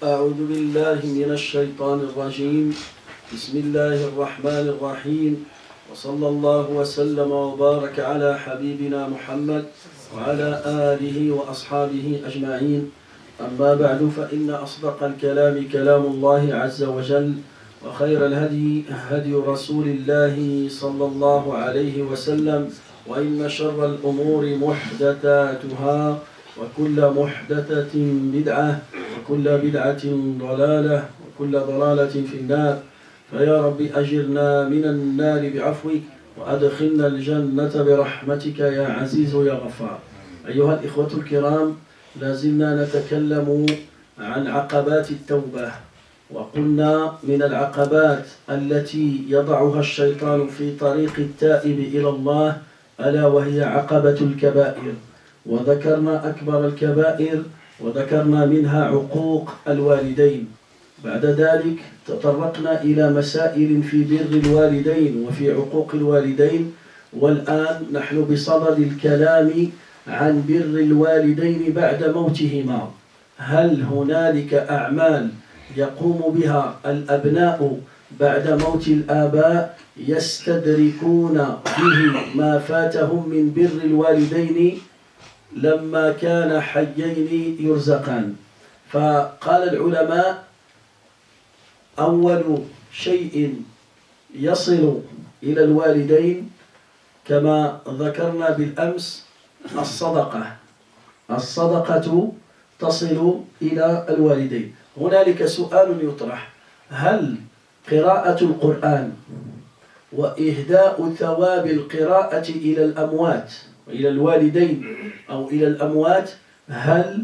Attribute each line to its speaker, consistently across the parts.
Speaker 1: أعوذ بالله من الشيطان الرجيم بسم الله الرحمن الرحيم وصلى الله وسلم وبارك على حبيبنا محمد وعلى آله وأصحابه أجمعين أما بعد فإن أصدق الكلام كلام الله عز وجل وخير الهدي هدي رسول الله صلى الله عليه وسلم وإن شر الأمور محدثاتها وكل محدثة بدعة وكل بدعة ضلالة وكل ضلالة في النار فيا رب أجرنا من النار بعفوك وأدخلنا الجنة برحمتك يا عزيز يا غفار. أيها الإخوة الكرام، لازلنا نتكلم عن عقبات التوبة، وقلنا من العقبات التي يضعها الشيطان في طريق التائب إلى الله ألا وهي عقبة الكبائر، وذكرنا أكبر الكبائر وذكرنا منها عقوق الوالدين. بعد ذلك تطرقنا إلى مسائل في بر الوالدين وفي عقوق الوالدين، والآن نحن بصدد الكلام عن بر الوالدين بعد موتهما. هل هنالك أعمال يقوم بها الأبناء بعد موت الآباء يستدركون به ما فاتهم من بر الوالدين لما كان حيين يرزقان؟ فقال العلماء: أول شيء يصل إلى الوالدين كما ذكرنا بالأمس الصدقة تصل إلى الوالدين. هنالك سؤال يطرح: هل قراءة القرآن وإهداء ثواب القراءة إلى الأموات إلى الوالدين أو إلى الأموات، هل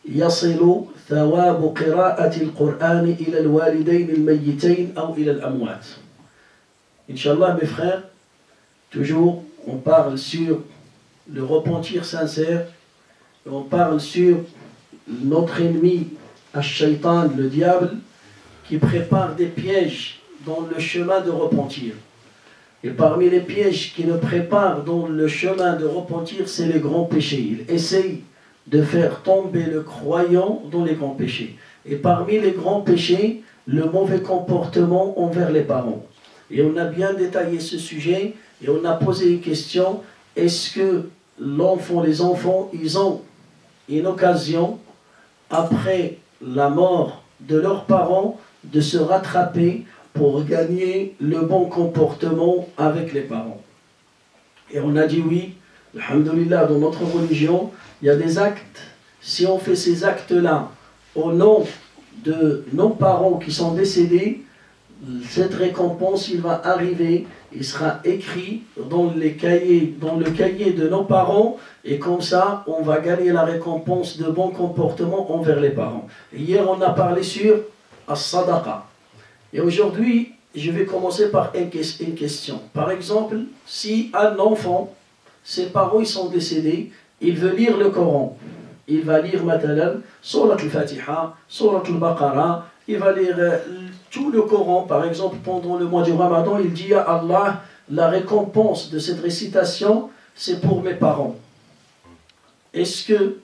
Speaker 1: يصل ثواب قراءة القرآن إلى الوالدين الميتين أو إلى الأموات؟ Inch'Allah, mes frères, toujours on parle sur le repentir sincère, et on parle sur notre ennemi, Ash-Shaytan, le diable, qui prépare des pièges dans le chemin de repentir. Et parmi les pièges qu'il nous prépare dans le chemin de repentir, c'est les grands péchés. Il essaye de faire tomber le croyant dans les grands péchés. Et parmi les grands péchés, le mauvais comportement envers les parents. Et on a bien détaillé ce sujet et on a posé une question: est-ce que les enfants, ils ont une occasion, après la mort de leurs parents, de se rattraper pour gagner le bon comportement avec les parents? Et on a dit oui, alhamdoulilah, dans notre religion, il y a des actes. Si on fait ces actes-là au nom de nos parents qui sont décédés, cette récompense, il va arriver, il sera écrit dans le cahier de nos parents, et comme ça, on va gagner la récompense de bon comportement envers les parents. Et hier, on a parlé sur as-sadaqa. Et aujourd'hui, je vais commencer par une question. Par exemple, si un enfant, ses parents ils sont décédés, il veut lire le Coran, il va lire matalan Surat al-Fatiha, Surat al-Baqarah, il va lire tout le Coran. Par exemple, pendant le mois du Ramadan, il dit: à Allah, la récompense de cette récitation, c'est pour mes parents. Est-ce que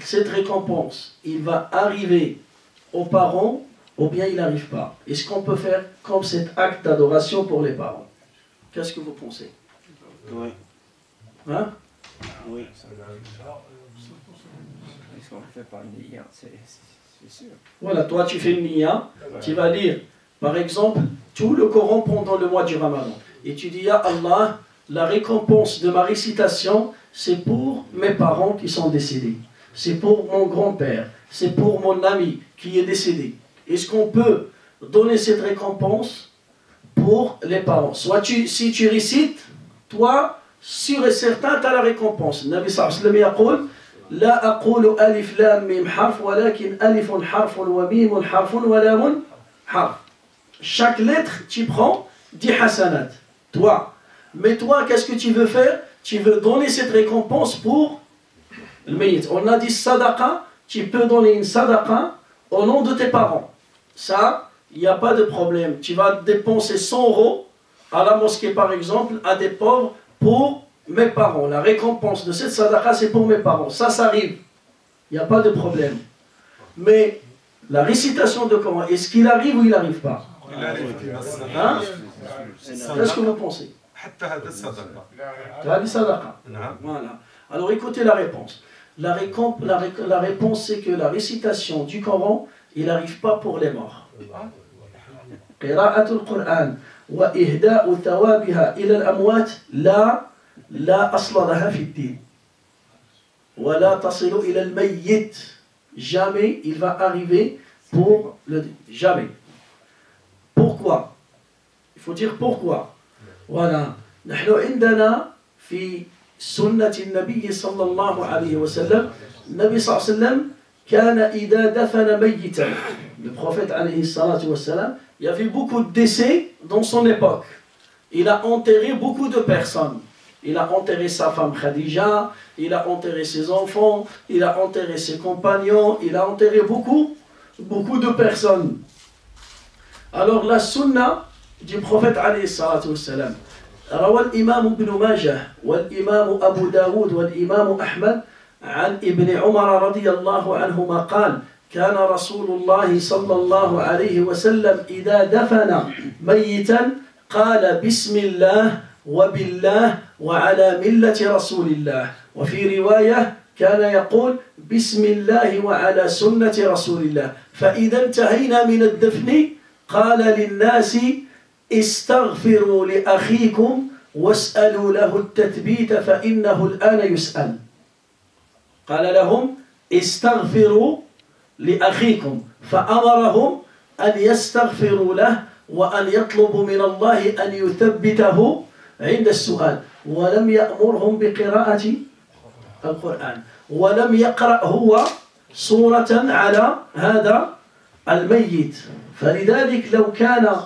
Speaker 1: cette récompense, il va arriver aux parents ou bien il n'arrive pas? Est-ce qu'on peut faire comme cet acte d'adoration pour les parents? Qu'est-ce que vous pensez?
Speaker 2: Oui.
Speaker 1: Hein?
Speaker 2: Oui. Est-ce qu'on le fait par niya? C'est sûr.
Speaker 1: Voilà, toi tu fais une niya, tu vas lire par exemple tout le Coran pendant le mois du Ramadan. Et tu dis: à Allah, la récompense de ma récitation, c'est pour mes parents qui sont décédés. C'est pour mon grand-père. C'est pour mon ami qui est décédé. Est-ce qu'on peut donner cette récompense pour les parents? Soit si tu récites, toi, sûr et certain, tu as la récompense. Nabi sallallahu alayhi wa sallam dit: لا أقول ألف لام ميم حرف ولكن ألف حرف وميم حرف ولام حرف. Chaque lettre, tu prends 10 hasanat. Toi. Mais toi, qu'est-ce que tu veux faire? Tu veux donner cette récompense pour le mayit. On a dit sadaqa, tu peux donner une sadaqa au nom de tes parents. Ça, il n'y a pas de problème. Tu vas dépenser 100 € à la mosquée, par exemple, à des pauvres pour mes parents. La récompense de cette sadaqa, c'est pour mes parents. Ça arrive. Il n'y a pas de problème. Mais la récitation de Coran, est-ce qu'il arrive ou il n'arrive pas? Hein? Qu'est-ce que vous pensez? Voilà. Alors écoutez la réponse. La réponse c'est que la récitation du Coran, il n'arrive pas pour les morts. قراءة القرآن وإهداء ثوابها إلى الأموات لا أصل لها في الدين ولا تصل إلى الميت. Jamais il va arriver pour le jamais. Pourquoi? Il faut dire pourquoi. Voilà. نحن عندنا في سنة النبي صلى الله عليه وسلم. النبي صلى الله عليه وسلم كان إذا دفن ميتا. Le prophète عليه الصلاة والسلام, il y avait beaucoup de décès dans son époque. Il a enterré beaucoup de personnes. Il a enterré sa femme Khadija, il a enterré ses enfants, il a enterré ses compagnons, il a enterré beaucoup de personnes. Alors la sunna du prophète عليه الصلاة والسلام, روى الإمام ابن ماجه والإمام أبو داود والإمام أحمد عن ابن عمر رضي الله عنهما قال كان رسول الله صلى الله عليه وسلم إذا دفن ميتا قال بسم الله وبالله وعلى ملة رسول الله. وفي رواية كان يقول بسم الله وعلى سنة رسول الله. فإذا انتهينا من الدفن قال للناس استغفروا لأخيكم واسألوا له التثبيت فإنه الآن يسأل. قال لهم استغفروا لأخيكم فأمرهم أن يستغفروا له وأن يطلبوا من الله أن يثبته عند السؤال. ولم يأمرهم بقراءة القرآن ولم يقرأ هو سورة على هذا الميت. فلذلك لو كان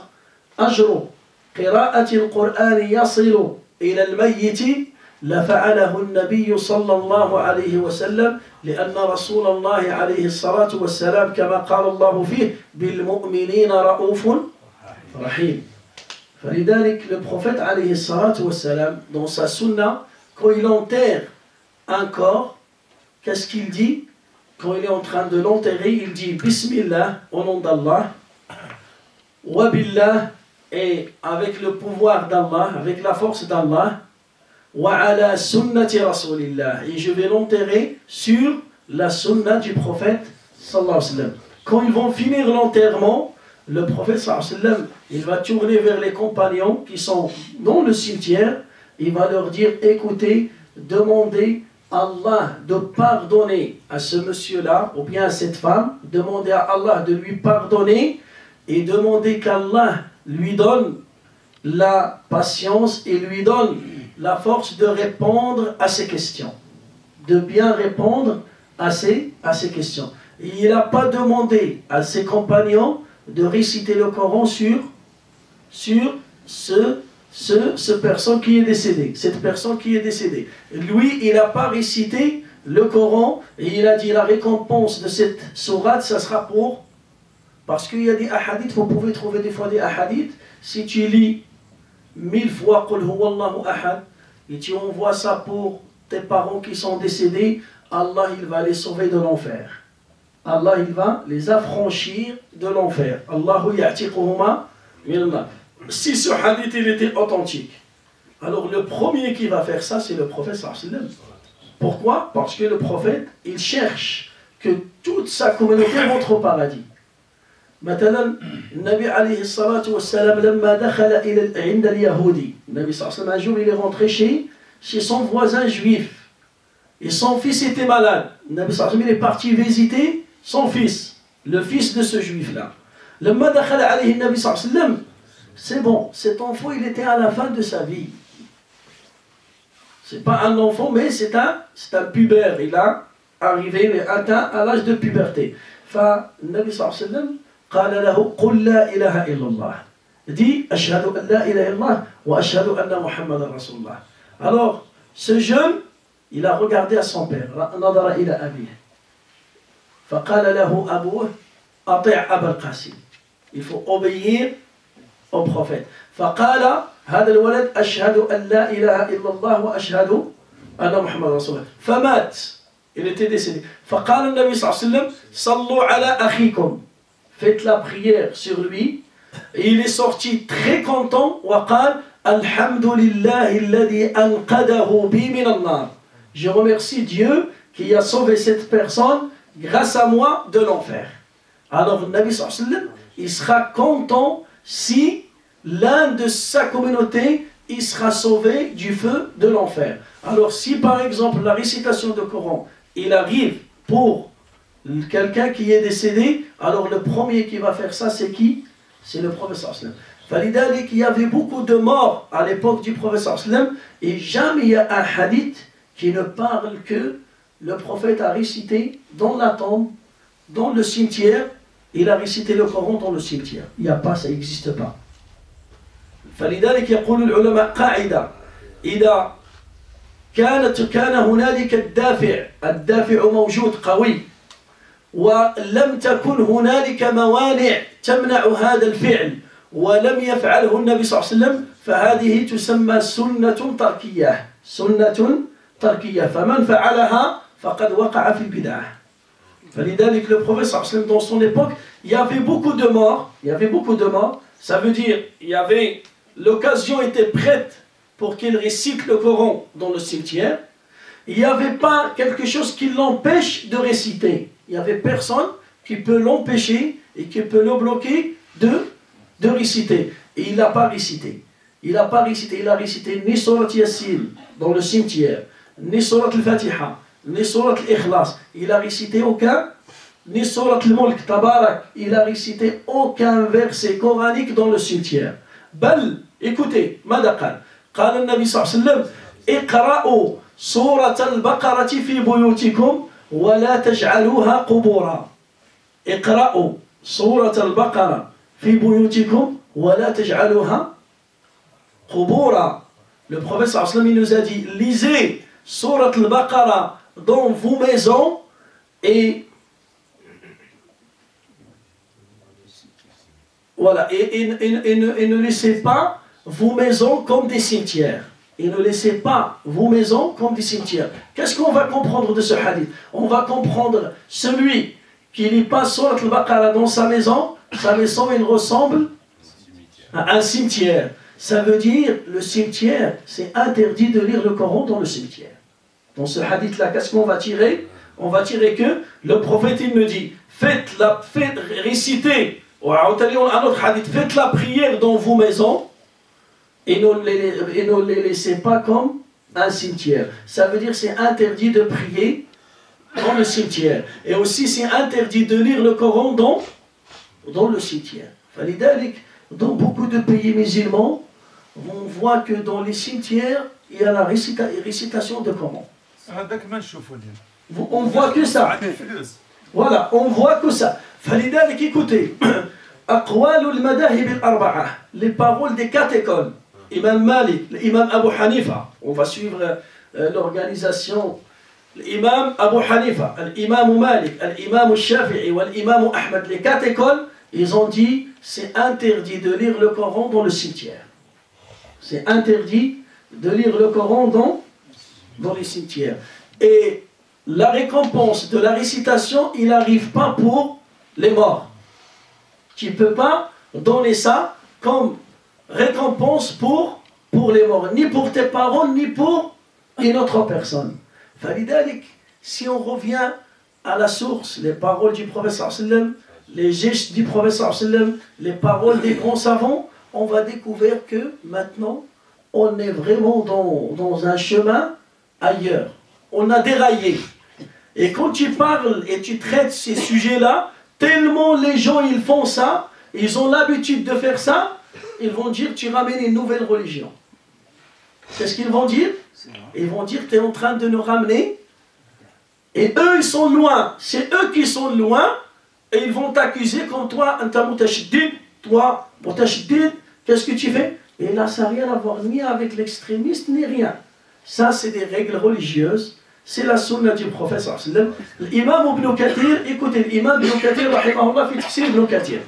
Speaker 1: أجر قراءة القرآن يصل إلى الميت لفعله النبي صلى الله عليه وسلم لأن رسول الله عليه الصلاة والسلام كما قال الله فيه بالمؤمنين رؤوف رحيم. فلذلك le prophète عليه الصلاة والسلام dans sa sunna, quand il enterre un corps, qu'est-ce qu'il dit? Quand il est en train de l'enterrer, il dit Bismillah, au nom d'Allah, wa billah, et avec le pouvoir d'Allah, avec la force d'Allah, wa ala sunnati rasulillah, et je vais l'enterrer sur la sunna du prophète sallallahu alayhi wa sallam. Quand ils vont finir l'enterrement, le prophète sallallahu alayhi wa sallam, il va tourner vers les compagnons qui sont dans le cimetière, il va leur dire écoutez, demandez Allah de pardonner à ce monsieur-là ou bien à cette femme, demandez à Allah de lui pardonner et demandez qu'Allah lui donne la patience et lui donne la force de répondre à ces questions, de bien répondre à ces questions. Et il n'a pas demandé à ses compagnons de réciter le Coran sur cette personne qui est décédée. Lui, il n'a pas récité le Coran et il a dit la récompense de cette sourate, ça sera pour... Parce qu'il y a des hadiths, vous pouvez trouver des fois des hadiths, si tu lis 1000 fois Qul huwallahu ahad et tu envoies ça pour tes parents qui sont décédés, Allah il va les sauver de l'enfer. Allah il va les affranchir de l'enfer. Allahu ya'tiquhuma minallah. Si ce hadith il était authentique, alors le premier qui va faire ça, c'est le prophète sallallahu alayhi wa sallam. Pourquoi? Parce que le prophète, il cherche que toute sa communauté rentre au paradis. مثلا النبي عليه الصلاة والسلام لما دخل عند اليهودي النبي صلى الله عليه وسلم un jour il est rentré chez son voisin juif et son fils était malade. النبي صلى الله عليه وسلم il est parti visiter son fils, le fils de ce juif là. لما دخل عليه النبي صلى الله عليه وسلم, c'est bon, cet enfant il était à la fin de sa vie. C'est pas un enfant mais c'est un pubère, il a arrivé, il est atteint à l'âge de puberté. فالنبي صلى الله عليه وسلم قال له قل لا إله إلا الله. Dit أشهد أن لا إله إلا الله وأشهد أن محمد رسول الله. Alors ce jeune il a regardé à son père, نظر إلى أبيه فقال له أبوه أطع أبا القاسم. Il faut obéir au prophète. فقال هذا الولد أشهد أن لا إله إلا الله وأشهد أن محمد رسول الله. فمات. Il était décédé. فقال النبي صلى الله عليه وسلم صلوا على أخيكم. faites la prière sur lui. Et il est sorti très content. وقال الحمد لله الذي أنقذه بي من النار. Je remercie Dieu qui a sauvé cette personne grâce à moi de l'enfer. Alors le Nabi sallallahu alayhi wa sallam, il sera content si l'un de sa communauté il sera sauvé du feu de l'enfer. Alors si par exemple la récitation du Coran il arrive pour quelqu'un qui est décédé, alors le premier qui va faire ça c'est qui? C'est le prophète sallallahu alayhi wa sallam. Falidalik, il y avait beaucoup de morts à l'époque du prophète sallallahu alayhi wa sallam, et jamais il y a un hadith qui ne parle que le prophète a récité dans la tombe, dans le cimetière, il a récité le Coran dans le cimetière. Il n'y a pas, ça n'existe pas. فلذلك يقول العلماء قاعدة إذا كان هنالك الدافع موجود قوي ولم تكن هنالك موانع تمنع هذا الفعل ولم يفعله النبي صلى الله عليه وسلم فهذه تسمى سنة تركية فمن فعلها فقد وقع في البدعة. فلذلك le prophète صلى الله عليه وسلم dans son époque il y avait beaucoup de morts, ça veut dire l'occasion était prête pour qu'il récite le Coran dans le cimetière. Il n'y avait pas quelque chose qui l'empêche de réciter. Il n'y avait personne qui peut l'empêcher et qui peut le bloquer de réciter. Et il n'a pas récité. Il a récité ni Surat Yasin dans le cimetière, ni Surat al-Fatiha, ni Surat al-Ikhlas. Il a récité aucun, ni Surat al-Mulk, Tabarak. Il a récité aucun verset coranique dans le cimetière. بل écoutez ماذا قال النبي صلى الله عليه وسلم اقرأوا سورة البقرة في بيوتكم ولا تجعلوها قبورا. اقرأوا سورة البقرة في بيوتكم ولا تجعلوها قبورا. Le prophète صلى الله عليه وسلم il nous a dit lisez Surat al-Baqarah dans vos maisons et voilà, et ne laissez pas vos maisons comme des cimetières. Et ne laissez pas vos maisons comme des cimetières. Qu'est-ce qu'on va comprendre de ce hadith? On va comprendre celui qui lit pas Surat al-Baqarah dans sa maison il ressemble à un cimetière. Ça veut dire, le cimetière, c'est interdit de lire le Coran dans le cimetière. Dans ce hadith-là, qu'est-ce qu'on va tirer? On va tirer que le prophète, il me dit, faites réciter. Un autre hadith, faites la prière dans vos maisons et ne les laissez pas comme un cimetière. Ça veut dire c'est interdit de prier dans le cimetière. Et aussi c'est interdit de lire le Coran dans le cimetière. Dans beaucoup de pays musulmans, on voit que dans les cimetières, il y a la récitation de Coran. On voit que ça. Voilà, on voit que ça. فلذلك écoutez, أقوال المذاهب الأربعة, les paroles des 4 écoles, Imam Malik, l'imam Abu Hanifa, on va suivre l'organisation, l'imam Abu Hanifa, l'imam Malik, l'imam Shafi'i, l'imam Ahmed, les 4 écoles, ils ont dit c'est interdit de lire le Coran dans le cimetière. C'est interdit de lire le Coran dans les cimetières. Et la récompense de la récitation, il n'arrive pas pour les morts. Tu ne peux pas donner ça comme récompense pour les morts, ni pour tes parents, ni pour une autre personne. Si on revient à la source, les paroles du prophète sallallahu alayhi wa sallam, les gestes du prophète sallallahu alayhi wa sallam, les paroles des grands savants, on va découvrir que maintenant, on est vraiment dans un chemin ailleurs. On a déraillé. Et quand tu parles et tu traites ces sujets-là, tellement les gens ils font ça, ils ont l'habitude de faire ça, ils vont dire tu ramènes une nouvelle religion. C'est ce qu'ils vont dire. Ils vont dire tu es en train de nous ramener. Et eux ils sont loin. C'est eux qui sont loin. Et ils vont t'accuser comme toi, toi, qu'est-ce que tu fais? Et là ça n'a rien à voir ni avec l'extrémiste ni rien. Ça c'est des règles religieuses. C'est la sunna du prophète sallallahu alayhi wa sallam. L'imam Ibn Kathir, écoutez, l'imam Ibn Kathir, rahimahullah, fait Tafsir Ibn Kathir.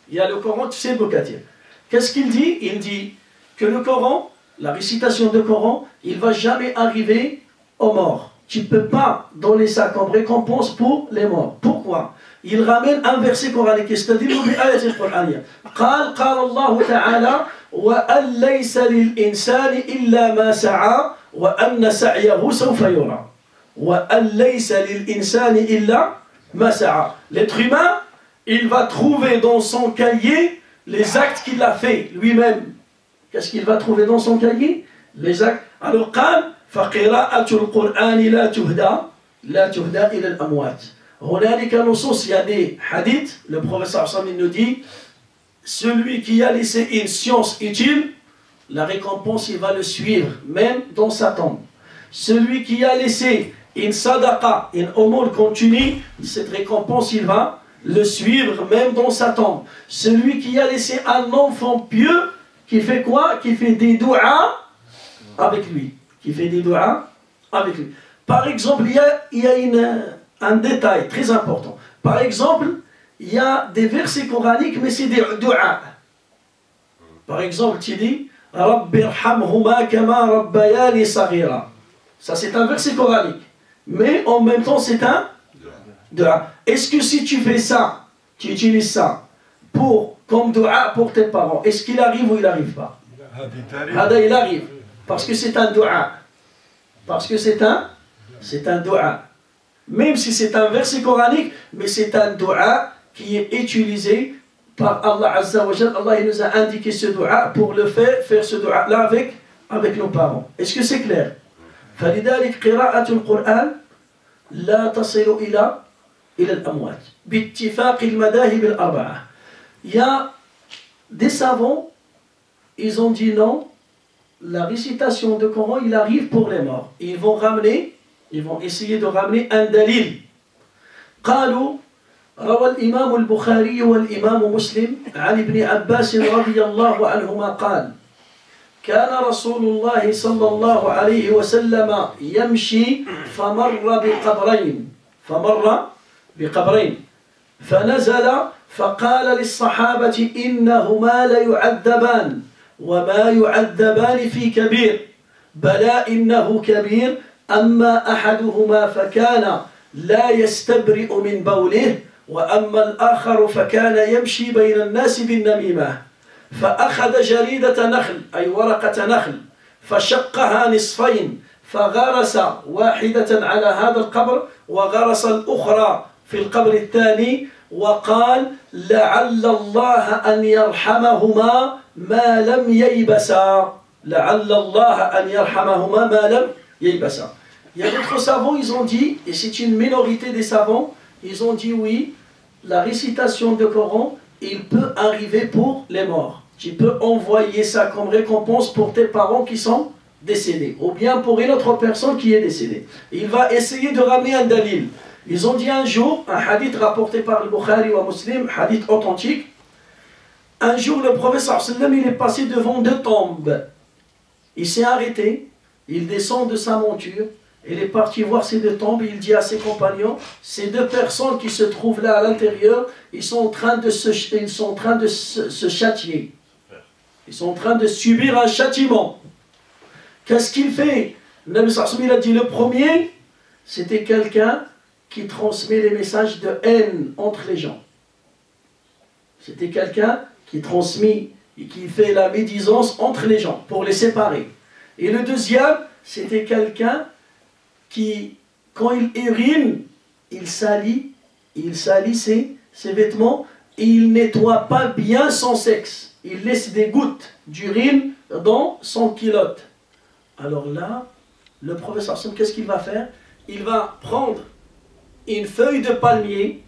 Speaker 1: Il y a le Coran, Tafsir Ibn Kathir. Qu'est-ce qu'il dit? Il dit que le Coran, la récitation du Coran, il ne va jamais arriver aux morts. Tu ne peux pas donner ça comme récompense pour les morts. Pourquoi? il ramène un verset coranique. يستدل بآية القرآنية. قال الله تعالى وأن ليس للإنسان إلا ما سعى وأن سعيه سوف يرى. وأن ليس للإنسان إلا ما سعى. L'être humain, il va trouver dans son cahier les actes qu'il a fait lui-même. Qu'est-ce qu'il va trouver dans son cahier? Les actes. Alors, قال فقراءة القرآن لا تهدى إلى الأموات. هنالك نصوص, il y a des hadiths, le professeur Sam nous dit, celui qui a laissé une science utile, la récompense il va le suivre, même dans sa tombe. Celui qui a laissé une sadaqa, une aumône continue, cette récompense il va le suivre, même dans sa tombe. Celui qui a laissé un enfant pieux, qui fait quoi? Qui fait des douas avec lui. Qui fait des douas avec lui. Par exemple, il y a un détail très important. Par exemple, il y a des versets coraniques, mais c'est des douas. Par exemple, tu dis Rabbi irhamhuma kama rabbayani saghira. Ça, c'est un verset coranique. Mais en même temps, c'est un dua. Est-ce que si tu fais ça, tu utilises ça comme dua pour tes parents, est-ce qu'il arrive ou il n'arrive pas? Il arrive. Parce que c'est un dua. Parce que c'est un dua. Même si c'est un verset coranique, mais c'est un dua qui est utilisé par Allah Azza wa Jal. Allah il nous a indiqué ce dua pour le faire ce dua là avec nos parents. Est-ce que c'est clair? فلذلك قراءة القرآن لا تصل إلى الأموات باتفاق المذاهب الأربعة. Il y a des savants, ils ont dit non, la récitation de Coran, il arrive pour les morts. Ils vont essayer de ramener un dalil. قالوا روى الإمام البخاري والإمام مسلم عن ابن عباس رضي الله عنهما قال كان رسول الله صلى الله عليه وسلم يمشي فمر بقبرين فنزل فقال للصحابة إنهما ليعذبان وما يعذبان في كبير بلى إنه كبير أما أحدهما فكان لا يستبرئ من بوله وأما الآخر فكان يمشي بين الناس بالنميمة فأخذ جريدة نخل أي ورقة نخل فشقها نصفين فغرس واحدة على هذا القبر وغرس الأخرى في القبر الثاني وقال لعل الله أن يرحمهما ما لم ييبسا لعل الله أن يرحمهما ما لم ييبسا. Il y a d'autres savants, ils ont dit, et c'est une minorité des savants, ils ont dit oui, la récitation du Coran, il peut arriver pour les morts. Tu peux envoyer ça comme récompense pour tes parents qui sont décédés, ou bien pour une autre personne qui est décédée. Il va essayer de ramener un dalil. Ils ont dit un jour, un hadith rapporté par le Bukhari ou Muslim, hadith authentique, un jour le prophète sallam il est passé devant deux tombes. Il s'est arrêté, il descend de sa monture, il est parti voir ces deux tombes, il dit à ses compagnons, ces deux personnes qui se trouvent là à l'intérieur, ils sont en train de se châtier. Ils sont en train de subir un châtiment. Qu'est-ce qu'il fait? Le Nabi sallallahu alayhi wa sallam, il a dit le premier, c'était quelqu'un qui transmet les messages de haine entre les gens. C'était quelqu'un qui transmet et qui fait la médisance entre les gens pour les séparer. Et le deuxième, c'était quelqu'un qui, quand il urine, il salit ses vêtements et il nettoie pas bien son sexe. Il laisse des gouttes d'urine dans son culotte. Alors là, le professeur Hassan, qu'est-ce qu'il va faire? Il va prendre une feuille de palmier,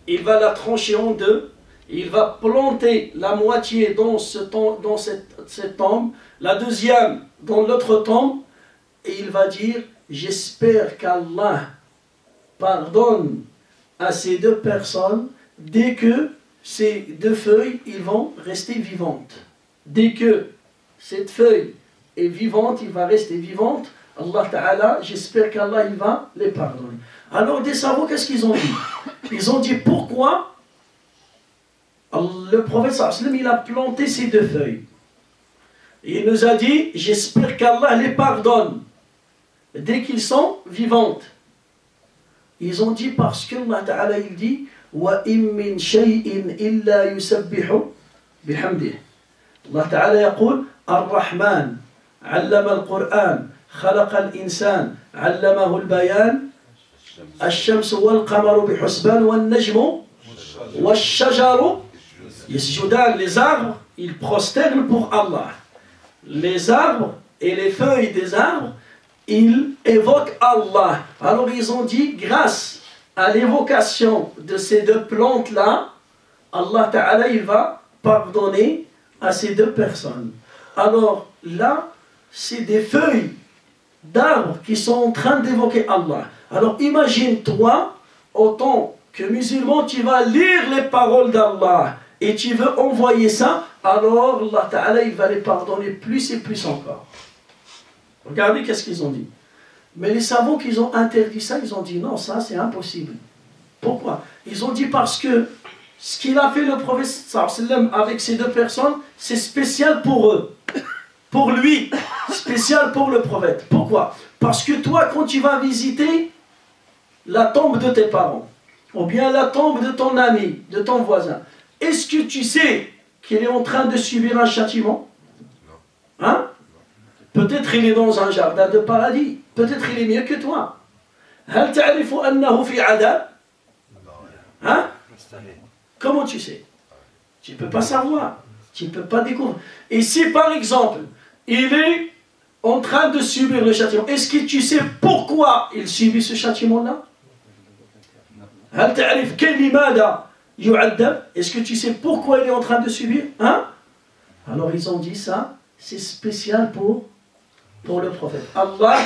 Speaker 1: il va la trancher en deux, il va planter la moitié dans cette tombe, la deuxième dans l'autre tombe, et il va dire « J'espère qu'Allah pardonne à ces deux personnes dès que ces deux feuilles ils vont rester vivantes. Dès que cette feuille est vivante, il va rester vivante, Allah Ta'ala, j'espère qu'Allah il va les pardonner. » Alors des savants, qu'est-ce qu'ils ont dit? Ils ont dit pourquoi le prophète sallam il a planté ces deux feuilles. Il nous a dit, j'espère qu'Allah les pardonne dès qu'ils sont vivantes. Ils ont dit parce que Allah Ta'ala il dit وإن من شيء إلا يسبح بحمده. الله تعالى يقول الرحمن علم القرآن خلق الإنسان علمه البيان الشمس والقمر بحسبان والنجم والشجر يسجدان. Les arbres, ils prosternent pour Allah. Les arbres et les feuilles des arbres, ils évoquent Allah. Alors ils ont dit, grâce à l'évocation de ces deux plantes-là, Allah Ta'ala, il va pardonner à ces deux personnes. Alors là, c'est des feuilles d'arbres qui sont en train d'évoquer Allah. Alors imagine-toi, en tant que musulman, tu vas lire les paroles d'Allah et tu veux envoyer ça, alors Allah Ta'ala, il va les pardonner plus et plus encore. Regardez qu'est-ce qu'ils ont dit. Mais les savants qui ont interdit ça, ils ont dit non, ça c'est impossible. Pourquoi? Ils ont dit parce que ce qu'il a fait le prophète sallam avec ces deux personnes, c'est spécial pour eux. Pour lui, spécial pour le prophète. Pourquoi? Parce que toi, quand tu vas visiter la tombe de tes parents, ou bien la tombe de ton ami, de ton voisin, est-ce que tu sais qu'il est en train de subir un châtiment? Hein? Peut-être il est dans un jardin de paradis. Peut-être il est mieux que toi. هل تعرف أنه في عذاب؟ Hein? Comment tu sais? Tu ne peux pas savoir. Tu ne peux pas découvrir. Et si par exemple, il est en train de subir le châtiment, est-ce que tu sais pourquoi il subit ce châtiment-là? هل تعرف لماذا يعذب? Est-ce que tu sais pourquoi il est en train de subir? Hein? Alors ils ont dit ça, c'est spécial pour le prophète. Allah,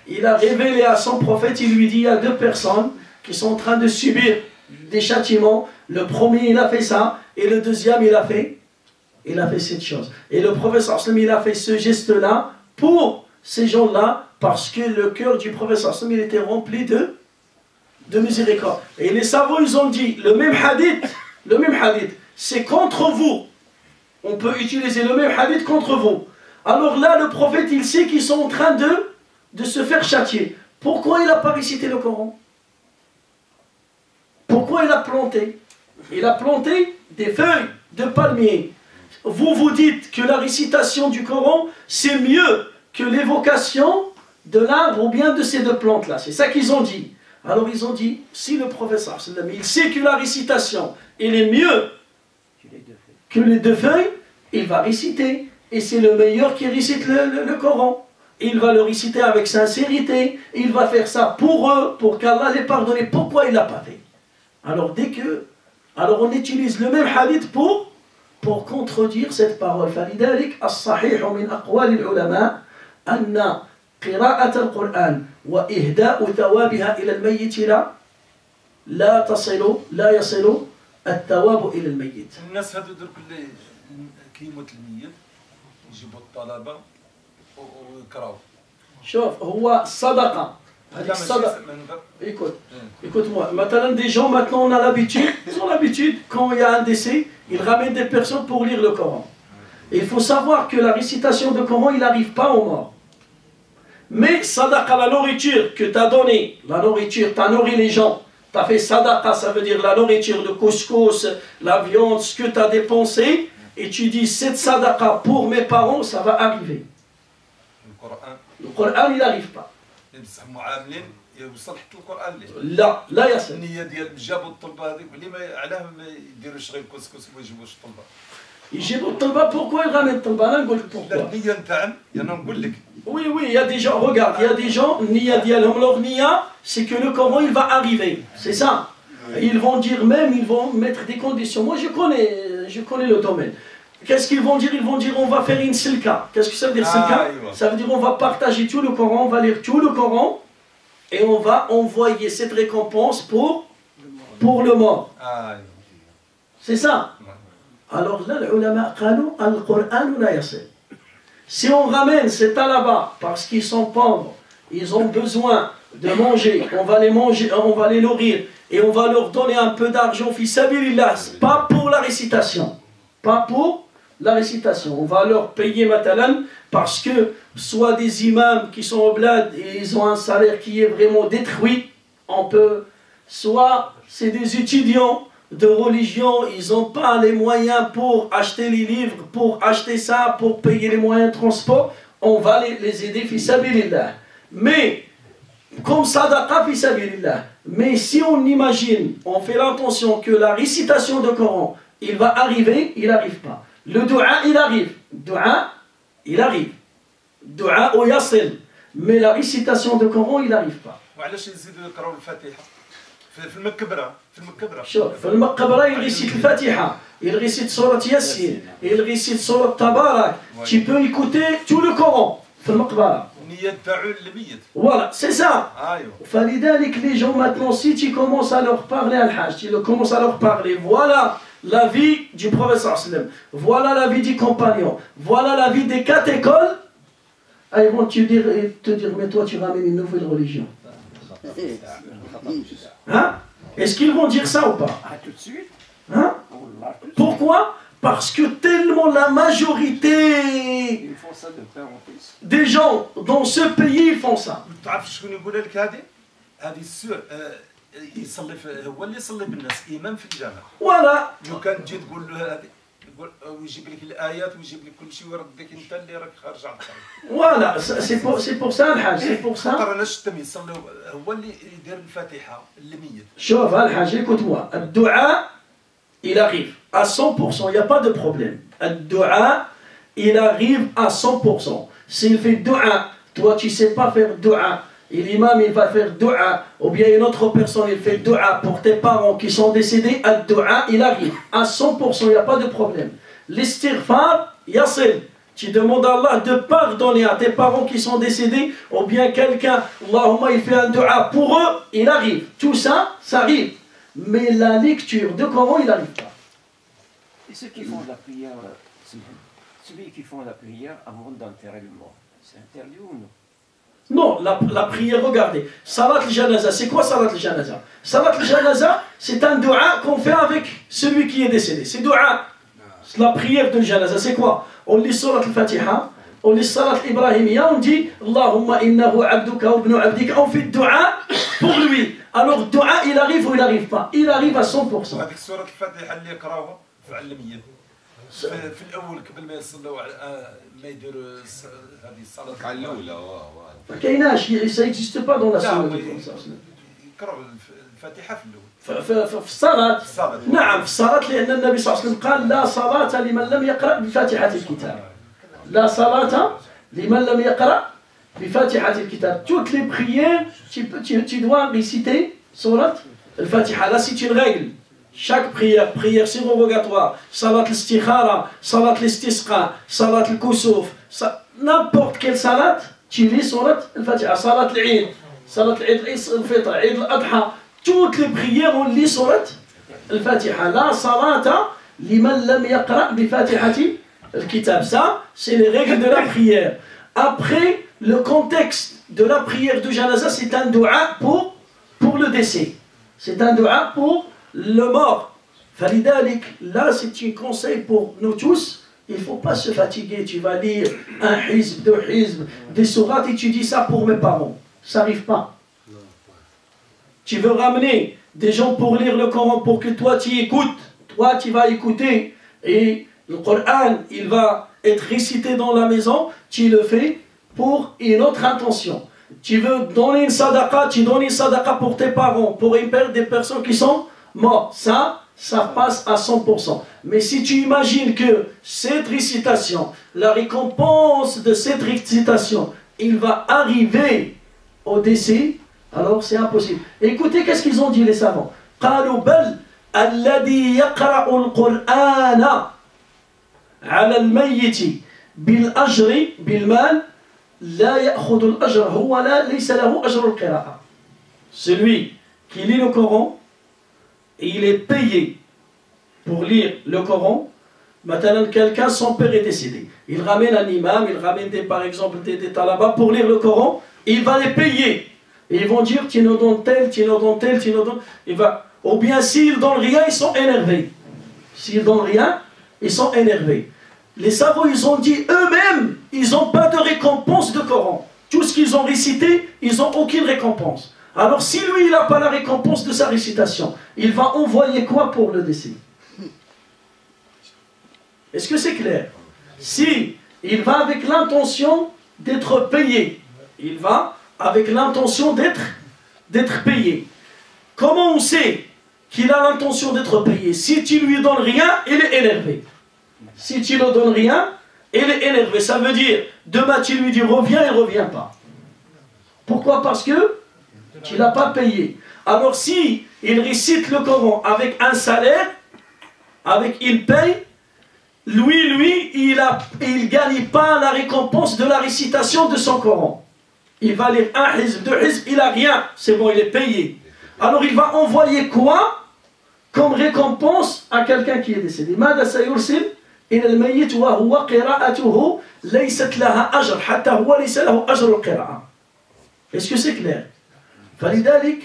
Speaker 1: il a révélé à son prophète, il lui dit, il y a deux personnes qui sont en train de subir des châtiments. Le premier, il a fait ça, et le deuxième, il a fait cette chose. Et le prophète sallam, il a fait ce geste-là pour ces gens-là, parce que le cœur du prophète sallam, il était rempli de miséricorde. Et les savants, ils ont dit, le même hadith, c'est contre vous. On peut utiliser le même hadith contre vous. Alors là, le prophète, il sait qu'ils sont en train de se faire châtier. Pourquoi il n'a pas récité le Coran? Pourquoi il a planté? Il a planté des feuilles de palmier. Vous dites que la récitation du Coran, c'est mieux que l'évocation de l'arbre ou bien de ces deux plantes-là. C'est ça qu'ils ont dit. Alors ils ont dit, si le professeur, il sait que la récitation, elle est mieux que les deux feuilles, il va réciter. Et c'est le meilleur qui récite le Coran. Il va le réciter avec sincérité. Il va faire ça pour eux, pour qu'Allah les pardonne. Pourquoi il ne l'a pas fait? Alors on utilise le même hadith pour contredire cette parole. فلذلك الصحيح من أقوال العلماء أن قراءة القرآن وإهداء ثوابها إلى الميت لا يصل الثواب إلى الميت.
Speaker 3: الناس هذو درك اللي كيموت الميت يجيبوا الطلبة ويقراو.
Speaker 1: شوف هو صدقة. Écoute-moi, maintenant des gens, maintenant on a l'habitude, ils ont l'habitude, quand il y a un décès, ils ramènent des personnes pour lire le Coran. Et il faut savoir que la récitation du Coran, il n'arrive pas aux morts. Mais sadaqa, la nourriture que tu as donnée, la nourriture, tu as nourri les gens, tu as fait sadaqa, ça veut dire la nourriture, le couscous, la viande, ce que tu as dépensé, et tu dis cette sadaqa pour mes parents, ça va arriver. Le Coran, il n'arrive pas.
Speaker 3: بصح معاملين يوصل حتى القران
Speaker 1: لا يصل.
Speaker 3: النيه ديال جابوا الطلبه هذيك اللي ما علاه ما يديروش غير الكسكس وما يجيبوش الطلبه.
Speaker 1: يجيبوا الطلبه pourquoi ils ramènent الطلبه؟ انا نقول لك pourquoi.
Speaker 3: النيه نتاعهم انا نقول لك.
Speaker 1: Oui, il y a des gens, regarde, il y a des gens, niya dialhum, leur niya, c'est que le Coran il va arriver, c'est ça. Ils vont dire même, ils vont mettre des conditions. Moi je connais le domaine. Qu'est-ce qu'ils vont dire? Ils vont dire on va faire une silka. Qu'est-ce que ça veut dire silka? Ça veut dire on va partager tout le Coran, on va lire tout le Coran et on va envoyer cette récompense pour le mort. C'est ça. Alors là, les ulama qalu al-Qur'an la yasil. Si on ramène ces talabas parce qu'ils sont pauvres, ils ont besoin de manger, on va les nourrir et on va leur donner un peu d'argent fi sabilillah, pas pour la récitation. Pas pour la récitation. On va leur payer matalan parce que soit des imams qui sont au bled et ils ont un salaire qui est vraiment détruit, on peut soit c'est des étudiants de religion, ils n'ont pas les moyens pour acheter les livres, pour acheter ça, pour payer les moyens de transport, on va les aider fi sabilillah. Mais, comme sadaqa fi sabilillah. Mais si on imagine, on fait l'intention que la récitation de Coran, il va arriver, il n'arrive pas. Le dua, il arrive. Dua, il arrive. Dua ou yasil. Mais la récitation de Coran, il n'arrive pas.
Speaker 3: وعلاش يزيدوا يقراوا الفاتحه في المكبره
Speaker 1: شوف في المقبرة il récite le Fatiha, il récite Surat Yasin, il récite Surat Tabarak. Tu peux écouter tout le Coran في المقبرة. Voilà, c'est ça. فلذلك les gens maintenant, si tu commences à leur parler al-Hajj, tu commences à leur parler, voilà la vie du prophète sallam, voilà la vie du compagnon, voilà la vie des 4 écoles, ils vont te dire, mais toi tu ramènes une nouvelle religion. Hein? Est-ce qu'ils vont dire ça ou pas?
Speaker 2: Tout de suite.
Speaker 1: Hein? Pourquoi? Parce que tellement la majorité des gens dans ce pays font ça. Voilà. Voilà, c'est pour ça الحاج, c'est pour ça. شوف الحاج, écoute-moi, le dua, il arrive à 100%, il n'y a pas de problème. Le dua, il arrive à 100%. S'il fait dua, toi tu ne sais pas faire dua, et l'imam il va faire dua, ou bien une autre personne il fait dua pour tes parents qui sont décédés, le dua, il arrive à 100%, il n'y a pas de problème. L'istighfar, yasil. Tu demandes à Allah de pardonner à tes parents qui sont décédés, ou bien quelqu'un, Allahumma, il fait un dua pour eux, il arrive. Tout ça, ça arrive. Mais la lecture de Coran, il n'arrive pas.
Speaker 2: Et ceux qui font la prière, celui qui font la prière avant d'enterrer le mort, c'est interdit ou non?
Speaker 1: Non, la prière, regardez. Salat al-Janaza, c'est quoi Salat al-Janaza? Salat al-Janaza, c'est un dua qu'on fait avec celui qui est décédé. C'est dua. La prière de Janaza, c'est quoi? On lit Surat al-Fatiha, on lit Salat al-Ibrahimiyya, on dit Allahumma innahu abduka wa ibnu abdika, on fait dua pour lui. Alors, dua, il arrive ou il n'arrive pas? Il arrive à 100%.
Speaker 3: في الاول قبل ما يصلوا ما يديروا هذه الصلاه الاولى
Speaker 1: ما كايناش ça n'existe pas dans la sunna
Speaker 3: يقراوا الفاتحه في الاول
Speaker 1: في الصلاه نعم في الصلاه لان النبي صلى الله عليه وسلم قال لا صلاه لمن لم يقرأ بفاتحه الكتاب لا صلاه لمن لم يقرأ بفاتحه الكتاب toutes les prières tu dois réciter sourate al-Fatiha. Là c'est une règle. Chaque prière, prière surrogatoire, salat al-istikhara, salat al-istisqa, salat al-kusuf, n'importe quelle salat, tu lis surat al-Fatiha, salat al-Eid, salat al-Eid al-Fitr, Eid al-Adha, toutes les prières on lit surat al-Fatiha. La salata liman lam yaqra' bi fatihati al-kitab. Ça, c'est les règles de la prière. Après, le contexte de la prière de Janaza, c'est un dua pour le décès. C'est un dua pour le mort. Falidalik, là c'est un conseil pour nous tous. Il ne faut pas se fatiguer. Tu vas lire un hizb, 2 hizb, des sourates et tu dis ça pour mes parents. Ça n'arrive pas. Tu veux ramener des gens pour lire le Coran pour que toi tu écoutes. Toi tu vas écouter et le Coran il va être récité dans la maison. Tu le fais pour une autre intention. Tu veux donner une sadaqa, tu donnes une sadaqa pour tes parents, pour des personnes qui sont mort, ça passe à 100%. Mais si tu imagines que cette récitation, la récompense de cette récitation, il va arriver au décès, alors c'est impossible. Écoutez qu'est-ce qu'ils ont dit les savants. قالوا بل الذي يقرأ القرآن على الميت بالأجر بالمال لا يأخذ الأجر هو ليس له أجر القراءة. Celui qui lit le Coran, et il est payé pour lire le Coran. Maintenant, quelqu'un, son père est décédé. Il ramène un imam, il ramène par exemple des talabas pour lire le Coran. Il va les payer. Et ils vont dire, tu nous donnes tel, tu nous donnes tel, tu nous donnes... Ou bien s'ils donnent rien, ils sont énervés. S'ils donnent rien, ils sont énervés. Les savants, ils ont dit eux-mêmes, ils n'ont pas de récompense de Coran. Tout ce qu'ils ont récité, ils n'ont aucune récompense. Alors si lui, il n'a pas la récompense de sa récitation, il va envoyer quoi pour le décès? Est-ce que c'est clair? Si il va avec l'intention d'être payé, il va avec l'intention d'être payé. Comment on sait qu'il a l'intention d'être payé? Si tu lui donnes rien, il est énervé. Si tu ne donnes rien, il est énervé. Ça veut dire, demain tu lui dis reviens, il ne revient pas. Pourquoi? Parce que tu ne l'as pas payé. Alors si il récite le Coran avec un salaire, il paye, lui, il ne gagne pas la récompense de la récitation de son Coran. Il va lire un hizb, deux hizb, il n'a rien, c'est bon, il est payé. Alors il va envoyer quoi comme récompense à quelqu'un qui est décédé? ماذا سيرسل إلى الميت وهو قراءته ليست لها أجر حتى هو ليس له أجر القراءة. Est-ce que c'est clair? فلذلك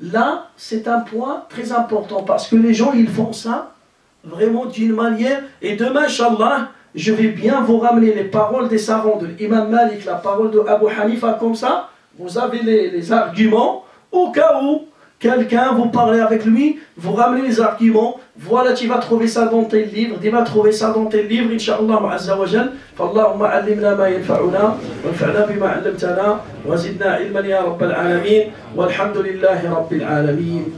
Speaker 1: là c'est un point très important parce que les gens ils font ça vraiment d'une manière, et demain Inch'Allah je vais bien vous ramener les paroles des savants de l'imam Malik, la parole de Abu Hanifa, comme ça vous avez les arguments au cas où quelqu'un, vous parlez avec lui, vous ramenez les arguments, voilà, tu vas trouver ça dans tel livre, tu vas trouver ça dans tel livre, Inch'Allah Azza wa Jal. فاللهم علمنا ما ينفعنا وانفعنا بما علمتنا وزدنا علما يا رب العالمين والحمد لله رب العالمين.